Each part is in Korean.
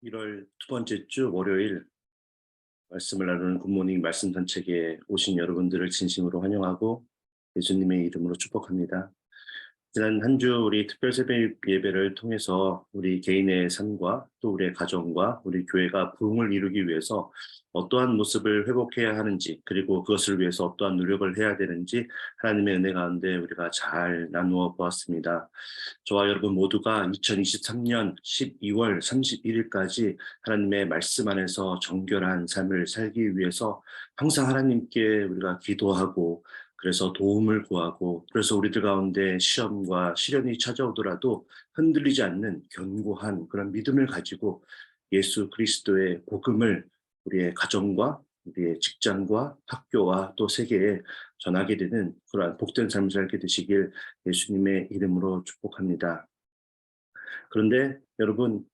1월 두 번째 주 월요일 말씀을 나누는 굿모닝 말씀 산책에 오신 여러분들을 진심으로 환영하고 예수님의 이름으로 축복합니다. 지난 한 주 우리 특별 새벽 예배를 통해서 우리 개인의 삶과 또 우리의 가정과 우리 교회가 부흥을 이루기 위해서 어떠한 모습을 회복해야 하는지, 그리고 그것을 위해서 어떠한 노력을 해야 되는지 하나님의 은혜 가운데 우리가 잘 나누어 보았습니다. 저와 여러분 모두가 2023년 12월 31일까지 하나님의 말씀 안에서 정결한 삶을 살기 위해서 항상 하나님께 우리가 기도하고, 그래서 도움을 구하고, 그래서 우리들 가운데 시험과 시련이 찾아오더라도 흔들리지 않는 견고한 그런 믿음을 가지고 예수 그리스도의 복음을 우리의 가정과 우리의 직장과 학교와 또 세계에 전하게 되는 그러한 복된 삶을 살게 되시길 예수님의 이름으로 축복합니다. 그런데 여러분,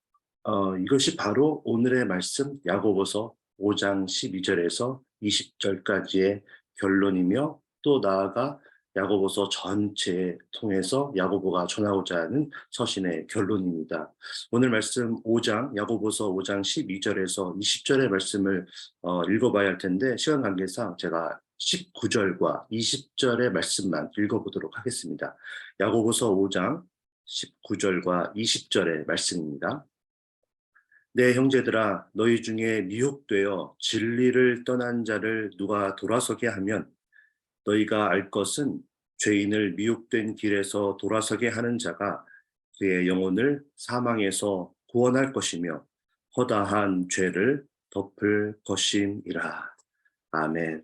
이것이 바로 오늘의 말씀 야고보서 5장 12절에서 20절까지의 결론이며, 또 나아가 야고보서 전체에 통해서 야고보가 전하고자 하는 서신의 결론입니다. 오늘 말씀 야고보서 5장 12절에서 20절의 말씀을 읽어봐야 할 텐데, 시간 관계상 제가 19절과 20절의 말씀만 읽어보도록 하겠습니다. 야고보서 5장 19절과 20절의 말씀입니다. 내 형제들아, 너희 중에 미혹되어 진리를 떠난 자를 누가 돌아서게 하면 너희가 알 것은 죄인을 미혹된 길에서 돌아서게 하는 자가 그의 영혼을 사망에서 구원할 것이며 허다한 죄를 덮을 것임이라. 아멘.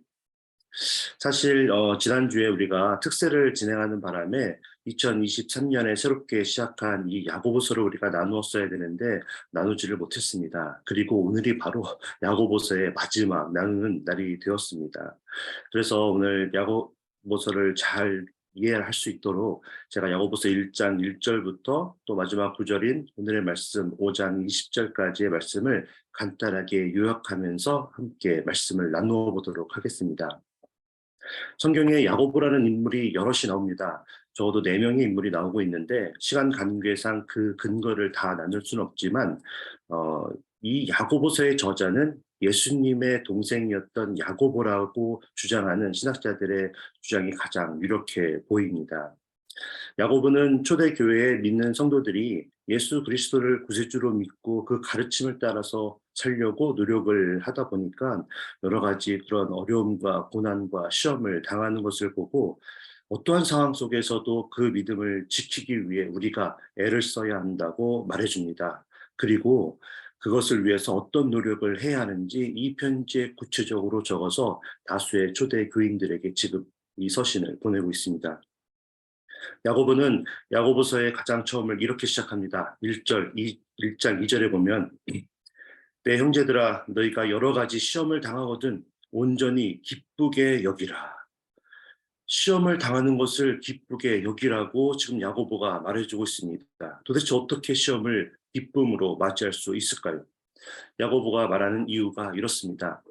사실 지난주에 우리가 특세를 진행하는 바람에 2023년에 새롭게 시작한 이 야고보서를 우리가 나누었어야 되는데 나누지를 못했습니다. 그리고 오늘이 바로 야고보서의 마지막 나누는 날이 되었습니다. 그래서 오늘 야고보서를 잘 이해할 수 있도록 제가 야고보서 1장 1절부터 또 마지막 구절인 오늘의 말씀 5장 20절까지의 말씀을 간단하게 요약하면서 함께 말씀을 나누어 보도록 하겠습니다. 성경에 야고보라는 인물이 여럿이 나옵니다. 적어도 4명의 인물이 나오고 있는데 시간 관계상 그 근거를 다 나눌 수는 없지만 이 야고보서의 저자는 예수님의 동생이었던 야고보라고 주장하는 신학자들의 주장이 가장 유력해 보입니다. 야고보는 초대교회에 믿는 성도들이 예수 그리스도를 구세주로 믿고 그 가르침을 따라서 살려고 노력을 하다 보니까 여러 가지 그런 어려움과 고난과 시험을 당하는 것을 보고, 어떠한 상황 속에서도 그 믿음을 지키기 위해 우리가 애를 써야 한다고 말해줍니다. 그리고 그것을 위해서 어떤 노력을 해야 하는지 이 편지에 구체적으로 적어서 다수의 초대 교인들에게 지금 이 서신을 보내고 있습니다. 야고보는 야고보서의 가장 처음을 이렇게 시작합니다. 1장 2절에 보면 내 형제들아, 너희가 여러 가지 시험을 당하거든 온전히 기쁘게 여기라. 시험을 당하는 것을 기쁘게 여기라고 지금 야고보가 말해주고 있습니다. 도대체 어떻게 시험을 기쁨으로 맞이할 수 있을까요? 야고보가 말하는 이유가 이렇습니다.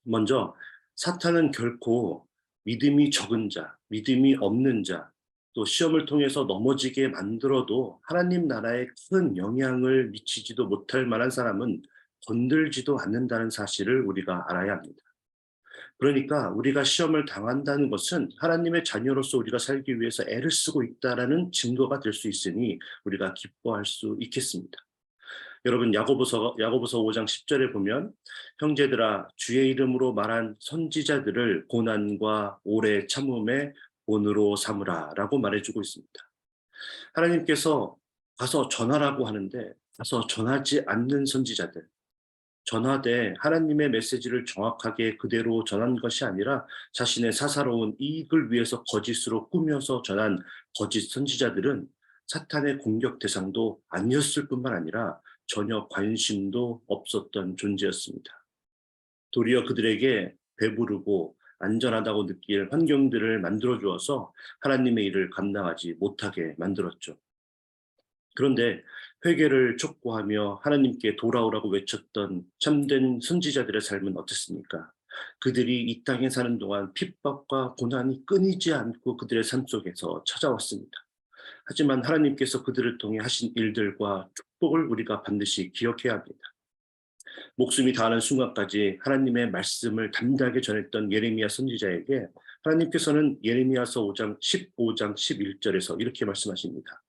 먼저 사탄은 결코 믿음이 적은 자, 믿음이 없는 자, 또 시험을 통해서 넘어지게 만들어도 하나님 나라에 큰 영향을 미치지도 못할 만한 사람은 건들지도 않는다는 사실을 우리가 알아야 합니다. 그러니까 우리가 시험을 당한다는 것은 하나님의 자녀로서 우리가 살기 위해서 애를 쓰고 있다는 증거가 될 수 있으니 우리가 기뻐할 수 있겠습니다. 여러분, 야고보서 5장 10절에 보면 형제들아, 주의 이름으로 말한 선지자들을 고난과 오래 참음의 본으로 삼으라 라고 말해주고 있습니다. 하나님께서 가서 전하라고 하는데 가서 전하지 않는 선지자들, 전하되 하나님의 메시지를 정확하게 그대로 전한 것이 아니라 자신의 사사로운 이익을 위해서 거짓으로 꾸며서 전한 거짓 선지자들은 사탄의 공격 대상도 아니었을 뿐만 아니라 전혀 관심도 없었던 존재였습니다. 도리어 그들에게 배부르고 안전하다고 느낄 환경들을 만들어 주어서 하나님의 일을 감당하지 못하게 만들었죠. 그런데 회개를 촉구하며 하나님께 돌아오라고 외쳤던 참된 선지자들의 삶은 어땠습니까? 그들이 이 땅에 사는 동안 핍박과 고난이 끊이지 않고 그들의 삶 속에서 찾아왔습니다. 하지만 하나님께서 그들을 통해 하신 일들과 축복을 우리가 반드시 기억해야 합니다. 목숨이 다하는 순간까지 하나님의 말씀을 담대하게 전했던 예레미야 선지자에게 하나님께서는 예레미야서 15장 11절에서 이렇게 말씀하십니다.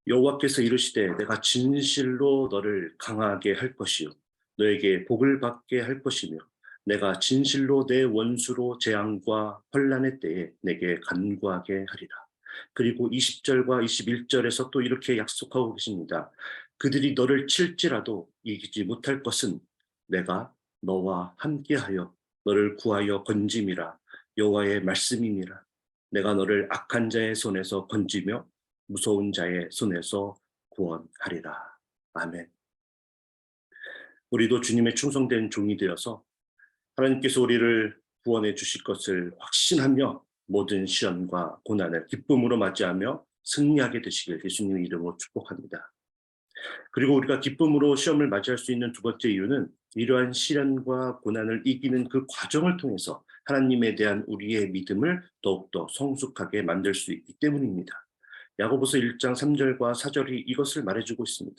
여호와께서 이르시되 내가 진실로 너를 강하게 할 것이요 너에게 복을 받게 할 것이며 내가 진실로 내 원수로 재앙과 환난의 때에 내게 간구하게 하리라. 그리고 20절과 21절에서 또 이렇게 약속하고 계십니다. 그들이 너를 칠지라도 이기지 못할 것은 내가 너와 함께하여 너를 구하여 건짐이라. 여호와의 말씀이니라. 내가 너를 악한 자의 손에서 건지며 무서운 자의 손에서 구원하리라. 아멘. 우리도 주님의 충성된 종이 되어서 하나님께서 우리를 구원해 주실 것을 확신하며 모든 시험과 고난을 기쁨으로 맞이하며 승리하게 되시길 예수님의 이름으로 축복합니다. 그리고 우리가 기쁨으로 시험을 맞이할 수 있는 두 번째 이유는 이러한 시련과 고난을 이기는 그 과정을 통해서 하나님에 대한 우리의 믿음을 더욱더 성숙하게 만들 수 있기 때문입니다. 야고보서 1장 3절과 4절이 이것을 말해주고 있습니다.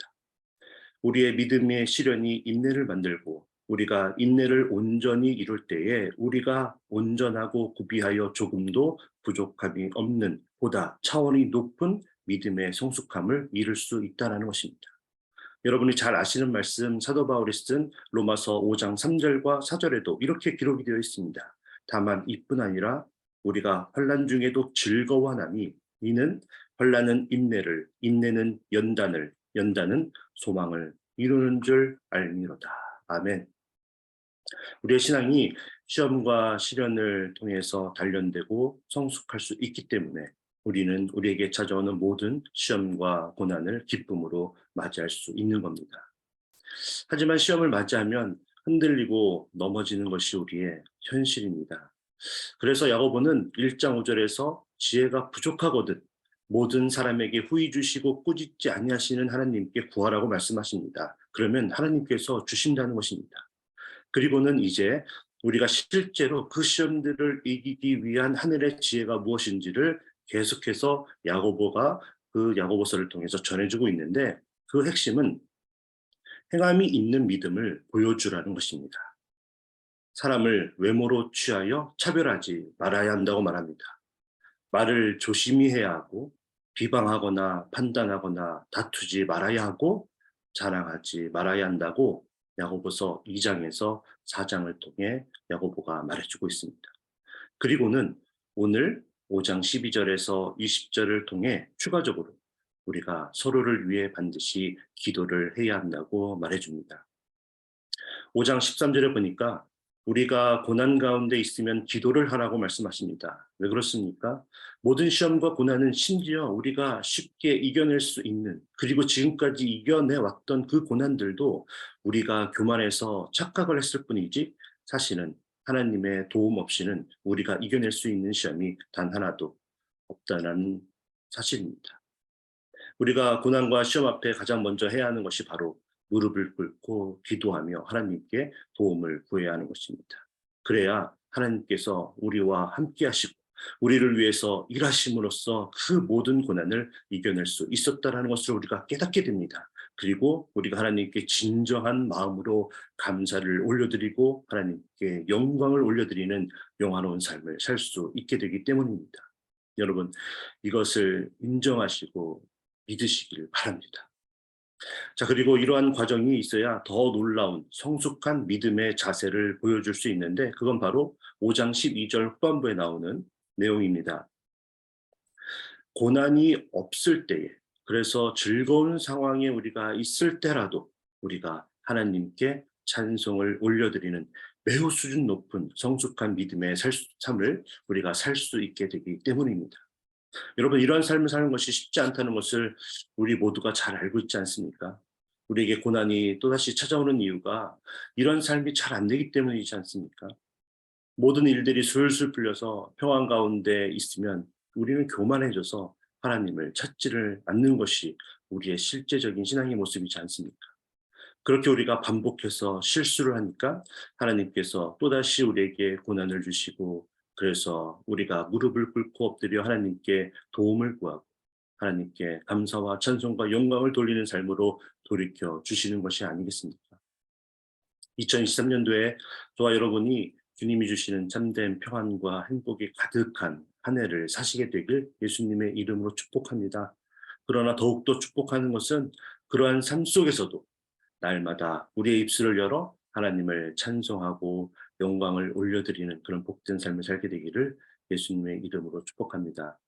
우리의 믿음의 시련이 인내를 만들고 우리가 인내를 온전히 이룰 때에 우리가 온전하고 구비하여 조금도 부족함이 없는 보다 차원이 높은 믿음의 성숙함을 이룰 수 있다는 것입니다. 여러분이 잘 아시는 말씀 사도 바울이 쓴 로마서 5장 3절과 4절에도 이렇게 기록이 되어 있습니다. 다만 이뿐 아니라 우리가 환난 중에도 즐거워하나니 이는 환난은 인내를, 인내는 연단을, 연단은 소망을 이루는 줄 알미로다. 아멘. 우리의 신앙이 시험과 시련을 통해서 단련되고 성숙할 수 있기 때문에 우리는 우리에게 찾아오는 모든 시험과 고난을 기쁨으로 맞이할 수 있는 겁니다. 하지만 시험을 맞이하면 흔들리고 넘어지는 것이 우리의 현실입니다. 그래서 야고보는 1장 5절에서 지혜가 부족하거든 모든 사람에게 후히 주시고 꾸짖지 아니하시는 하나님께 구하라고 말씀하십니다. 그러면 하나님께서 주신다는 것입니다. 그리고는 이제 우리가 실제로 그 시험들을 이기기 위한 하늘의 지혜가 무엇인지를 계속해서 야고보가 그 야고보서를 통해서 전해주고 있는데 그 핵심은 행함이 있는 믿음을 보여주라는 것입니다. 사람을 외모로 취하여 차별하지 말아야 한다고 말합니다. 말을 조심히 해야 하고 비방하거나 판단하거나 다투지 말아야 하고 자랑하지 말아야 한다고 야고보서 2장에서 4장을 통해 야고보가 말해주고 있습니다. 그리고는 오늘 5장 12절에서 20절을 통해 추가적으로 우리가 서로를 위해 반드시 기도를 해야 한다고 말해줍니다. 5장 13절에 보니까 우리가 고난 가운데 있으면 기도를 하라고 말씀하십니다. 왜 그렇습니까? 모든 시험과 고난은 심지어 우리가 쉽게 이겨낼 수 있는 그리고 지금까지 이겨내왔던 그 고난들도 우리가 교만해서 착각을 했을 뿐이지 사실은 하나님의 도움 없이는 우리가 이겨낼 수 있는 시험이 단 하나도 없다는 사실입니다. 우리가 고난과 시험 앞에 가장 먼저 해야 하는 것이 바로 무릎을 꿇고 기도하며 하나님께 도움을 구해야 하는 것입니다. 그래야 하나님께서 우리와 함께 하시고 우리를 위해서 일하심으로써 그 모든 고난을 이겨낼 수 있었다라는 것을 우리가 깨닫게 됩니다. 그리고 우리가 하나님께 진정한 마음으로 감사를 올려드리고 하나님께 영광을 올려드리는 영화로운 삶을 살 수 있게 되기 때문입니다. 여러분, 이것을 인정하시고 믿으시길 바랍니다. 자, 그리고 이러한 과정이 있어야 더 놀라운 성숙한 믿음의 자세를 보여줄 수 있는데 그건 바로 5장 12절 후반부에 나오는 내용입니다. 고난이 없을 때에 그래서 즐거운 상황에 우리가 있을 때라도 우리가 하나님께 찬송을 올려드리는 매우 수준 높은 성숙한 믿음의 삶을 우리가 살 수 있게 되기 때문입니다. 여러분, 이러한 삶을 사는 것이 쉽지 않다는 것을 우리 모두가 잘 알고 있지 않습니까? 우리에게 고난이 또다시 찾아오는 이유가 이런 삶이 잘 안 되기 때문이지 않습니까? 모든 일들이 술술 풀려서 평안 가운데 있으면 우리는 교만해져서 하나님을 찾지를 않는 것이 우리의 실제적인 신앙의 모습이지 않습니까? 그렇게 우리가 반복해서 실수를 하니까 하나님께서 또다시 우리에게 고난을 주시고 그래서 우리가 무릎을 꿇고 엎드려 하나님께 도움을 구하고 하나님께 감사와 찬송과 영광을 돌리는 삶으로 돌이켜 주시는 것이 아니겠습니까? 2023년도에 저와 여러분이 주님이 주시는 참된 평안과 행복이 가득한 한 해를 사시게 되길 예수님의 이름으로 축복합니다. 그러나 더욱더 축복하는 것은 그러한 삶 속에서도 날마다 우리의 입술을 열어 하나님을 찬송하고 영광을 올려드리는 그런 복된 삶을 살게 되기를 예수님의 이름으로 축복합니다.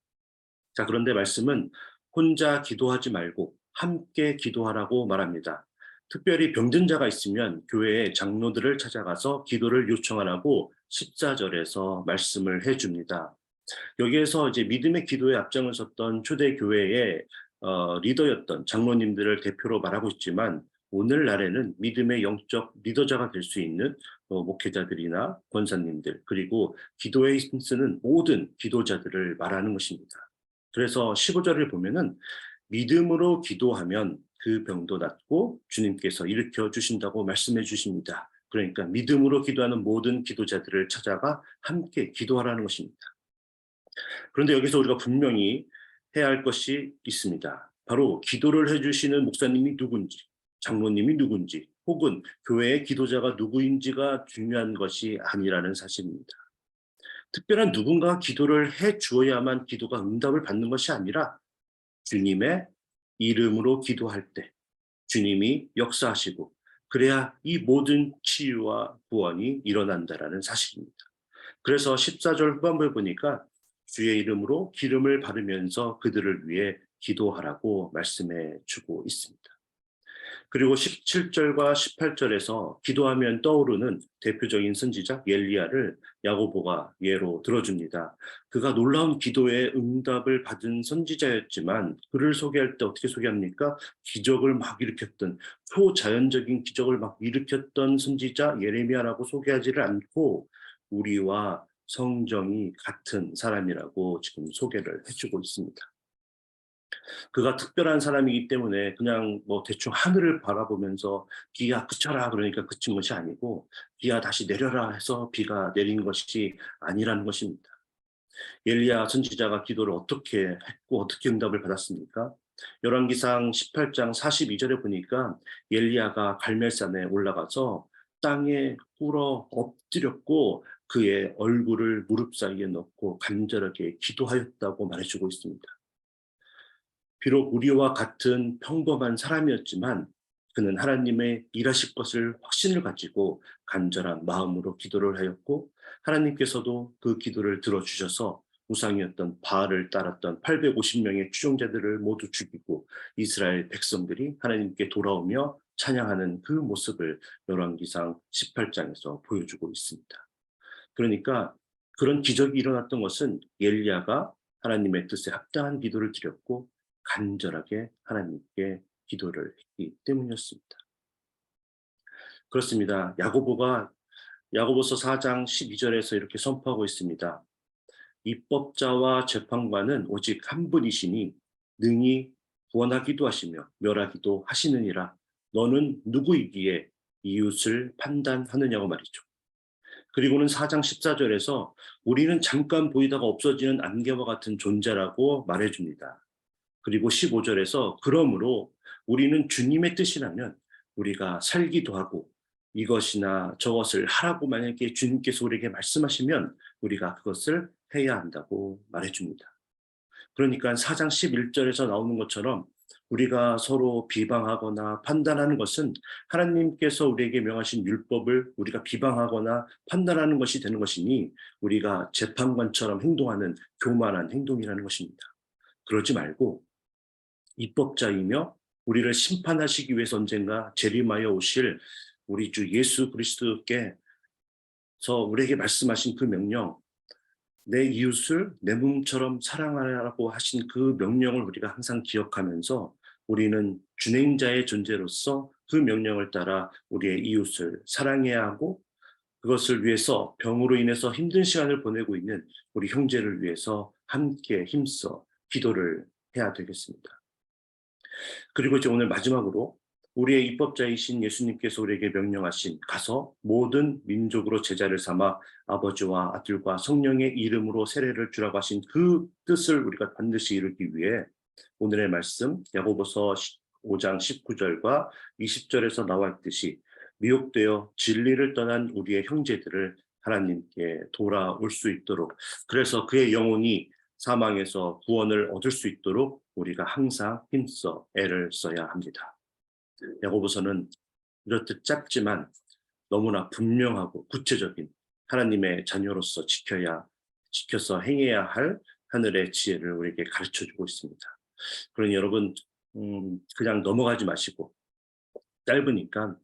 자, 그런데 말씀은 혼자 기도하지 말고 함께 기도하라고 말합니다. 특별히 병든 자가 있으면 교회의 장로들을 찾아가서 기도를 요청하라고 14절에서 말씀을 해줍니다. 여기에서 이제 믿음의 기도에 앞장을 섰던 초대 교회의 리더였던 장로님들을 대표로 말하고 있지만 오늘날에는 믿음의 영적 리더자가 될 수 있는 목회자들이나 권사님들 그리고 기도에 힘쓰는 모든 기도자들을 말하는 것입니다. 그래서 15절을 보면은 믿음으로 기도하면 그 병도 낫고 주님께서 일으켜 주신다고 말씀해 주십니다. 그러니까 믿음으로 기도하는 모든 기도자들을 찾아가 함께 기도하라는 것입니다. 그런데 여기서 우리가 분명히 해야 할 것이 있습니다. 바로 기도를 해주시는 목사님이 누군지, 장로님이 누군지, 혹은 교회의 기도자가 누구인지가 중요한 것이 아니라는 사실입니다. 특별한 누군가가 기도를 해 주어야만 기도가 응답을 받는 것이 아니라 주님의 이름으로 기도할 때 주님이 역사하시고 그래야 이 모든 치유와 구원이 일어난다라는 사실입니다. 그래서 14절 후반부에 보니까 주의 이름으로 기름을 바르면서 그들을 위해 기도하라고 말씀해 주고 있습니다. 그리고 17절과 18절에서 기도하면 떠오르는 대표적인 선지자 엘리야를 야고보가 예로 들어줍니다. 그가 놀라운 기도의 응답을 받은 선지자였지만 그를 소개할 때 어떻게 소개합니까? 기적을 막 일으켰던 초자연적인 기적을 막 일으켰던 선지자 예레미야라고 소개하지를 않고 우리와 성정이 같은 사람이라고 지금 소개를 해주고 있습니다. 그가 특별한 사람이기 때문에 그냥 뭐 대충 하늘을 바라보면서 비야 그쳐라 그러니까 그친 것이 아니고 비야 다시 내려라 해서 비가 내린 것이 아니라는 것입니다. 엘리야 선지자가 기도를 어떻게 했고 어떻게 응답을 받았습니까? 열왕기상 18장 42절에 보니까 엘리야가 갈멜산에 올라가서 땅에 꿇어 엎드렸고 그의 얼굴을 무릎 사이에 넣고 간절하게 기도하였다고 말해주고 있습니다. 비록 우리와 같은 평범한 사람이었지만 그는 하나님의 일하실 것을 확신을 가지고 간절한 마음으로 기도를 하였고 하나님께서도 그 기도를 들어주셔서 우상이었던 바알을 따랐던 850명의 추종자들을 모두 죽이고 이스라엘 백성들이 하나님께 돌아오며 찬양하는 그 모습을 열왕기상 18장에서 보여주고 있습니다. 그러니까 그런 기적이 일어났던 것은 엘리야가 하나님의 뜻에 합당한 기도를 드렸고 간절하게 하나님께 기도를 했기 때문이었습니다. 그렇습니다. 야고보서 4장 12절에서 이렇게 선포하고 있습니다. 입법자와 재판관은 오직 한 분이시니 능히 구원하기도 하시며 멸하기도 하시느니라. 너는 누구이기에 이웃을 판단하느냐고 말이죠. 그리고는 4장 14절에서 우리는 잠깐 보이다가 없어지는 안개와 같은 존재라고 말해줍니다. 그리고 15절에서 그러므로 우리는 주님의 뜻이라면 우리가 살기도 하고 이것이나 저것을 하라고 만약에 주님께서 우리에게 말씀하시면 우리가 그것을 해야 한다고 말해줍니다. 그러니까 4장 11절에서 나오는 것처럼 우리가 서로 비방하거나 판단하는 것은 하나님께서 우리에게 명하신 율법을 우리가 비방하거나 판단하는 것이 되는 것이니 우리가 재판관처럼 행동하는 교만한 행동이라는 것입니다. 그러지 말고 입법자이며 우리를 심판하시기 위해서 언젠가 재림하여 오실 우리 주 예수 그리스도께서 우리에게 말씀하신 그 명령, 내 이웃을 내 몸처럼 사랑하라고 하신 그 명령을 우리가 항상 기억하면서 우리는 준행자의 존재로서 그 명령을 따라 우리의 이웃을 사랑해야 하고 그것을 위해서 병으로 인해서 힘든 시간을 보내고 있는 우리 형제를 위해서 함께 힘써 기도를 해야 되겠습니다. 그리고 이제 오늘 마지막으로 우리의 입법자이신 예수님께서 우리에게 명령하신 가서 모든 민족으로 제자를 삼아 아버지와 아들과 성령의 이름으로 세례를 주라고 하신 그 뜻을 우리가 반드시 이루기 위해 오늘의 말씀 야고보서 5장 19절과 20절에서 나와 있듯이 미혹되어 진리를 떠난 우리의 형제들을 하나님께 돌아올 수 있도록, 그래서 그의 영혼이 사망에서 구원을 얻을 수 있도록 우리가 항상 힘써 애를 써야 합니다. 야고보서는 이렇듯 짧지만 너무나 분명하고 구체적인 하나님의 자녀로서 지켜서 행해야 할 하늘의 지혜를 우리에게 가르쳐주고 있습니다. 그러니 여러분, 그냥 넘어가지 마시고 짧으니까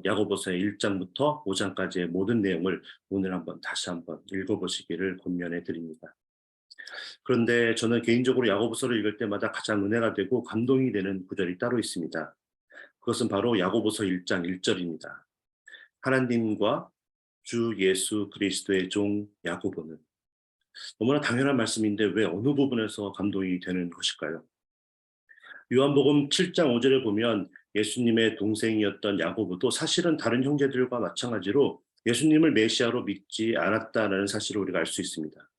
야고보서의 1장부터 5장까지의 모든 내용을 오늘 다시 한번 읽어보시기를 권면해 드립니다. 그런데 저는 개인적으로 야고보서를 읽을 때마다 가장 은혜가 되고 감동이 되는 구절이 따로 있습니다. 그것은 바로 야고보서 1장 1절입니다. 하나님과 주 예수 그리스도의 종 야고보는, 너무나 당연한 말씀인데 왜 어느 부분에서 감동이 되는 것일까요? 요한복음 7장 5절에 보면 예수님의 동생이었던 야고보도 사실은 다른 형제들과 마찬가지로 예수님을 메시아로 믿지 않았다는 사실을 우리가 알 수 있습니다.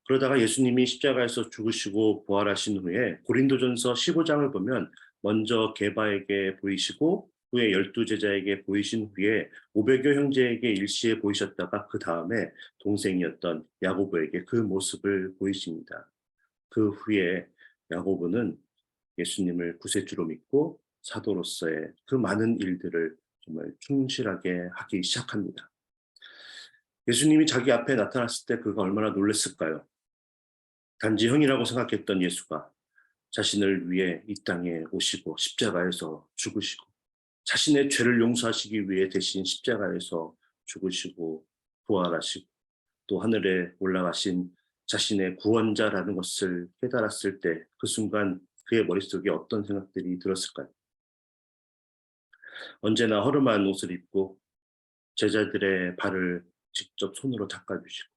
그러다가 예수님이 십자가에서 죽으시고 부활하신 후에 고린도전서 15장을 보면 먼저 게바에게 보이시고 후에 12제자에게 보이신 후에 500여 형제에게 일시에 보이셨다가 그 다음에 동생이었던 야고보에게 그 모습을 보이십니다. 그 후에 야고보는 예수님을 구세주로 믿고 사도로서의 그 많은 일들을 정말 충실하게 하기 시작합니다. 예수님이 자기 앞에 나타났을 때 그가 얼마나 놀랐을까요? 단지 형이라고 생각했던 예수가 자신을 위해 이 땅에 오시고 십자가에서 죽으시고 자신의 죄를 용서하시기 위해 대신 십자가에서 죽으시고 부활하시고 또 하늘에 올라가신 자신의 구원자라는 것을 깨달았을 때 그 순간 그의 머릿속에 어떤 생각들이 들었을까요? 언제나 허름한 옷을 입고 제자들의 발을 직접 손으로 닦아주시고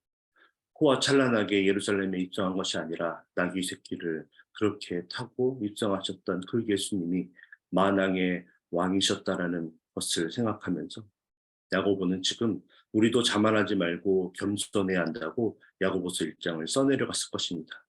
호화 찬란하게 예루살렘에 입성한 것이 아니라 나귀 새끼를 그렇게 타고 입성하셨던 그 예수님이 만왕의 왕이셨다라는 것을 생각하면서 야고보는 지금 우리도 자만하지 말고 겸손해야 한다고 야고보서 1장을 써내려갔을 것입니다.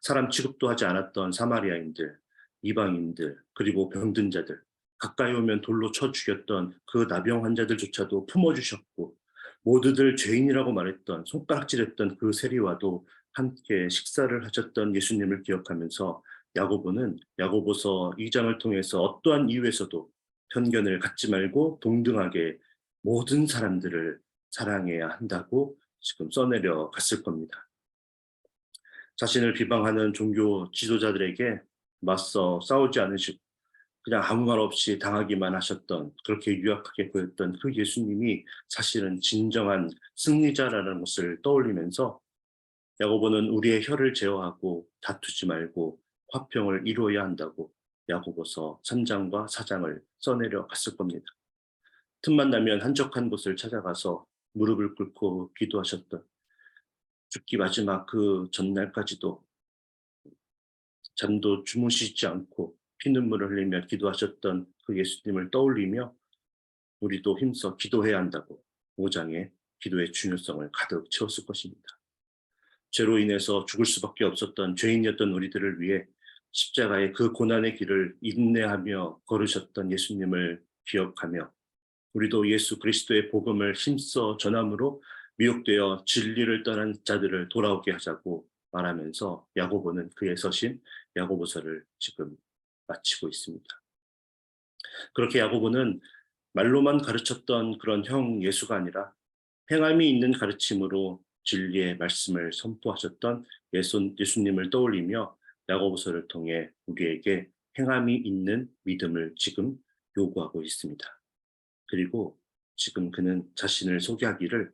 사람 취급도 하지 않았던 사마리아인들, 이방인들, 그리고 병든 자들, 가까이 오면 돌로 쳐 죽였던 그 나병 환자들조차도 품어주셨고 모두들 죄인이라고 말했던, 손가락질했던 그 세리와도 함께 식사를 하셨던 예수님을 기억하면서 야고보는 야고보서 2장을 통해서 어떠한 이유에서도 편견을 갖지 말고 동등하게 모든 사람들을 사랑해야 한다고 지금 써내려 갔을 겁니다. 자신을 비방하는 종교 지도자들에게 맞서 싸우지 않으시고 그냥 아무 말 없이 당하기만 하셨던, 그렇게 유약하게 보였던 그 예수님이 사실은 진정한 승리자라는 것을 떠올리면서 야고보는 우리의 혀를 제어하고 다투지 말고 화평을 이루어야 한다고 야고보서 3장과 4장을 써내려 갔을 겁니다. 틈만 나면 한적한 곳을 찾아가서 무릎을 꿇고 기도하셨던, 죽기 마지막 그 전날까지도 잠도 주무시지 않고 피눈물을 흘리며 기도하셨던 그 예수님을 떠올리며 우리도 힘써 기도해야 한다고 5장에 기도의 중요성을 가득 채웠을 것입니다. 죄로 인해서 죽을 수밖에 없었던 죄인이었던 우리들을 위해 십자가의 그 고난의 길을 인내하며 걸으셨던 예수님을 기억하며 우리도 예수 그리스도의 복음을 힘써 전함으로 미혹되어 진리를 떠난 자들을 돌아오게 하자고 말하면서 야고보는 그의 서신 야고보서를 지금 마치고 있습니다. 그렇게 야고보는 말로만 가르쳤던 그런 형 예수가 아니라 행함이 있는 가르침으로 진리의 말씀을 선포하셨던 예수님을 떠올리며 야고보서를 통해 우리에게 행함이 있는 믿음을 지금 요구하고 있습니다. 그리고 지금 그는 자신을 소개하기를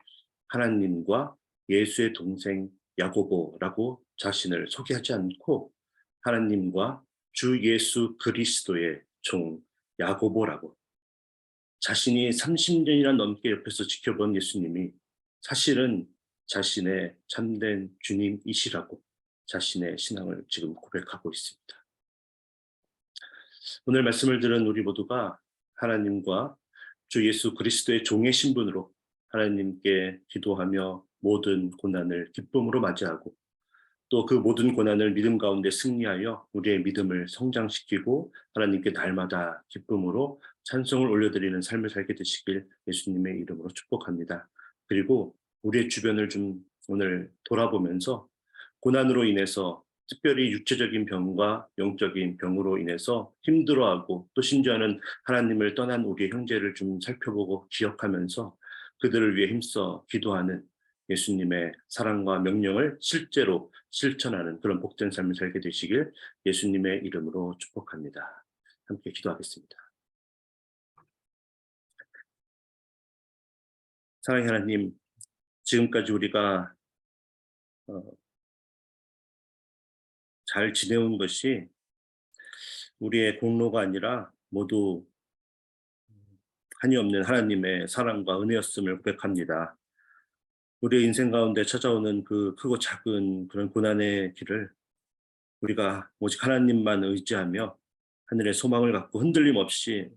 하나님과 예수의 동생 야고보라고 자신을 소개하지 않고 하나님과 주 예수 그리스도의 종 야고보라고, 자신이 30년이나 넘게 옆에서 지켜본 예수님이 사실은 자신의 참된 주님이시라고 자신의 신앙을 지금 고백하고 있습니다. 오늘 말씀을 들은 우리 모두가 하나님과 주 예수 그리스도의 종의 신분으로 하나님께 기도하며 모든 고난을 기쁨으로 맞이하고 또 그 모든 고난을 믿음 가운데 승리하여 우리의 믿음을 성장시키고 하나님께 날마다 기쁨으로 찬송을 올려드리는 삶을 살게 되시길 예수님의 이름으로 축복합니다. 그리고 우리의 주변을 좀 오늘 돌아보면서 고난으로 인해서 특별히 육체적인 병과 영적인 병으로 인해서 힘들어하고 또 심지어는 하나님을 떠난 우리의 형제를 좀 살펴보고 기억하면서 그들을 위해 힘써 기도하는 예수님의 사랑과 명령을 실제로 실천하는 그런 복된 삶을 살게 되시길 예수님의 이름으로 축복합니다. 함께 기도하겠습니다. 사랑의 하나님, 지금까지 우리가 잘 지내온 것이 우리의 공로가 아니라 모두 한이 없는 하나님의 사랑과 은혜였음을 고백합니다. 우리의 인생 가운데 찾아오는 그 크고 작은 그런 고난의 길을 우리가 오직 하나님만 의지하며 하늘의 소망을 갖고 흔들림 없이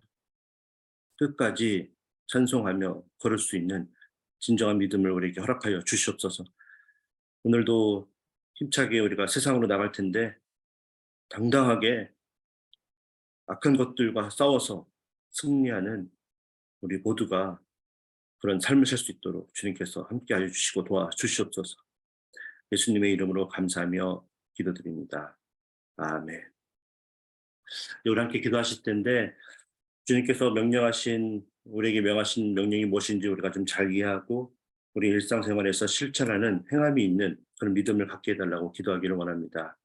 끝까지 찬송하며 걸을 수 있는 진정한 믿음을 우리에게 허락하여 주시옵소서. 오늘도 힘차게 우리가 세상으로 나갈 텐데 당당하게 악한 것들과 싸워서 승리하는 우리 모두가 그런 삶을 살 수 있도록 주님께서 함께하여 주시고 도와주시옵소서. 예수님의 이름으로 감사하며 기도드립니다. 아멘. 우리 함께 기도하실 텐데 주님께서 우리에게 명하신 명령이 무엇인지 우리가 좀 잘 이해하고 우리 일상생활에서 실천하는 행함이 있는 그런 믿음을 갖게 해달라고 기도하기를 원합니다.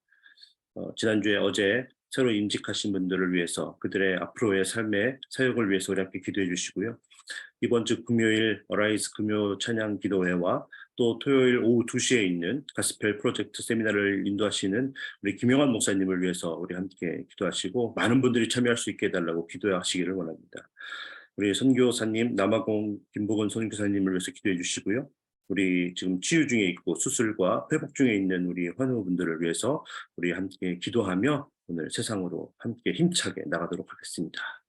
지난주에 어제 새로 임직하신 분들을 위해서 그들의 앞으로의 삶의 사역을 위해서 우리 함께 기도해 주시고요. 이번 주 금요일 어라이즈 금요 찬양 기도회와 또 토요일 오후 2시에 있는 가스펠 프로젝트 세미나를 인도하시는 우리 김영환 목사님을 위해서 우리 함께 기도하시고 많은 분들이 참여할 수 있게 해달라고 기도하시기를 원합니다. 우리 선교사님 남아공 김복은 선교사님을 위해서 기도해 주시고요. 우리 지금 치유 중에 있고 수술과 회복 중에 있는 우리 환우분들을 위해서 우리 함께 기도하며 오늘 세상으로 함께 힘차게 나가도록 하겠습니다.